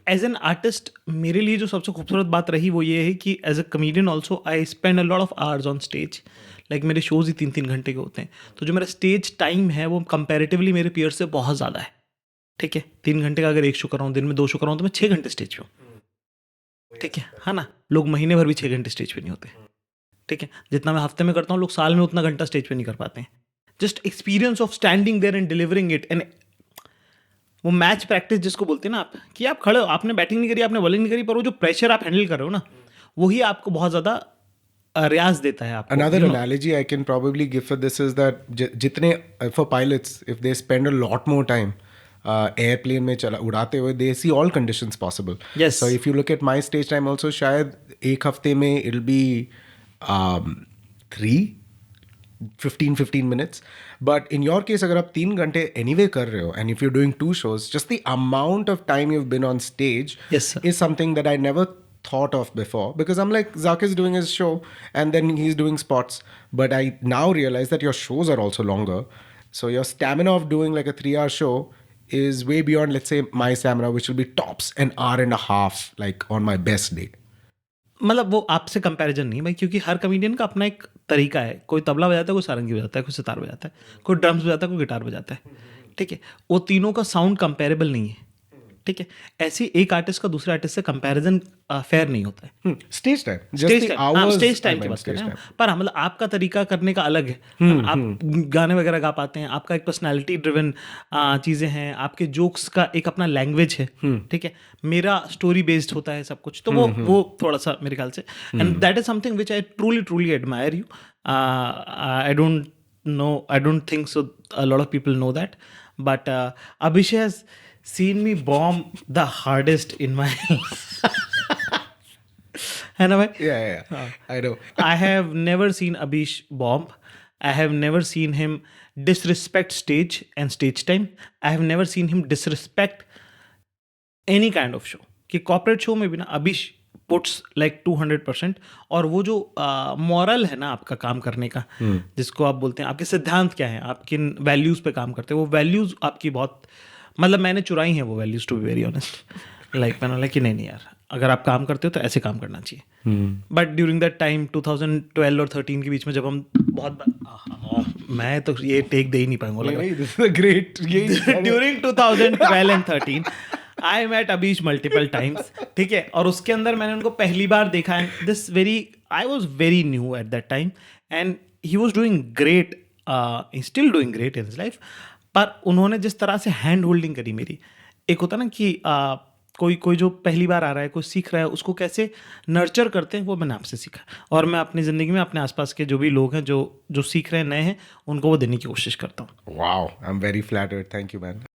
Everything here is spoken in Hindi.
एज एन आर्टिस्ट मेरे लिए जो सबसे खूबसूरत बात रही वो ये है कि as a comedian also I spend a lot of hours on stage. Like मेरे शोज ही 3-3 घंटे के होते हैं, तो जो मेरा स्टेज टाइम है वो कंपैरेटिवली मेरे पीयर से बहुत ज़्यादा है। ठीक है, 3 घंटे का अगर एक शो कर रहा हूँ, दिन में 2 शो कर रहा हूँ, तो मैं 6 घंटे स्टेज पे हूँ। ठीक है ना? लोग महीने भर भी 6 घंटे स्टेज पे नहीं होते। ठीक है, जितना मैं हफ्ते में करता हूँ, लोग साल में उतना घंटा स्टेज पे नहीं कर पाते हैं। Just experience of standing there and delivering it, and वो मैच प्रैक्टिस जिसको बोलते हैं ना आप, कि आप खड़े हो, आपने बैटिंग नहीं करी, आपने बॉलिंग नहीं करी, पर वो जो प्रेशर आप हैंडल कर रहे हो ना, वही आपको बहुत ज़्यादा रियाज देता है आपको। Another you know. analogy I can probably give for this is that jitne for pilots, if they spend a lot more time airplane में चला उड़ाते हुए, they see all conditions possible. Yes. So if you look at my stage time also, शायद एक हफ्ते में it'll be 15 minutes. But in your case, अगर आप 3 घंटे anyway कर रहे हो, and if you're doing 2 shows, just the amount of time you've been on stage Yes, sir. is something that I never thought of before, because I'm like, Zak is doing his show and then he's doing spots, but I now realize that your shows are also longer, so your stamina of doing like a 3-hour show is way beyond, let's say, my stamina, which will be tops an hour and a half, like on my best day. मतलब वो आपसे कंपैरिजन नहीं भाई, क्योंकि हर कमेडियन का अपना एक तरीका है। कोई तबला बजाता है, कोई सारंगी बजाता है, कोई सितार बजाता है, कोई ड्रम्स बजाता है, कोई गिटार बजाता है। ठीक है, वो तीनों का साउंड कंपेरेबल नहीं है। ठीक है, ऐसे एक आर्टिस्ट का दूसरे आर्टिस्ट से कंपैरिजन फेयर नहीं होता है। Stage time, just stage the time, hours. Stage I time की meant बात कर stage रहे हैं time. हम। पर हाँ, मतलब आपका तरीका करने का अलग है। आप गाने वगैरह गा पाते हैं, आपका एक पर्सनालिटी ड्रिवन चीज़ें हैं, आपके जोक्स का एक अपना लैंग्वेज है। ठीक है, मेरा स्टोरी बेस्ड होता है सब कुछ, तो वो थोड़ा सा मेरे ख्याल से, and that is something which I truly truly admire you. I don't think so a lot of people know that, but Abhishek has seen me bomb the hardest in my है ना भाई? Yeah, I know. I have never seen Abish bomb. I have never seen him disrespect stage and stage time. I have never seen him disrespect any kind of show. कि corporate show में भी ना अबिश puts like 200%, और वो जो मॉरल है ना आपका काम करने का, जिसको आप बोलते हैं आपके सिद्धांत क्या है, आप किन वैल्यूज़ पे काम करते हैं, वो वैल्यूज़ आपकी बहुत, मतलब मैंने चुराई हैं वो values, to be very honest. Like मैंने बोला कि नहीं यार, अगर आप काम करते हो तो ऐसे काम करना चाहिए। बट ड्यूरिंग दैट टाइम 2012 और 13 के बीच में, जब हम मैं तो ये टेक दे ही नहीं पाऊंगा लगा। This is a great. During 2012 and 13 I met Abish multiple times. ठीक है, और उसके अंदर मैंने उनको पहली बार देखा, and this very, I was very new at that time, and he was doing great, still doing great in his life. पर उन्होंने जिस तरह से हैंड होल्डिंग करी मेरी, एक होता ना कि कोई जो पहली बार आ रहा है, कोई सीख रहा है, उसको कैसे नर्चर करते हैं, वो मैंने आपसे सीखा। और मैं अपनी ज़िंदगी में अपने आसपास के जो भी लोग हैं जो सीख रहे हैं, नए हैं, उनको वो देने की कोशिश करता हूँ। Wow, I'm very flattered. Thank you, man.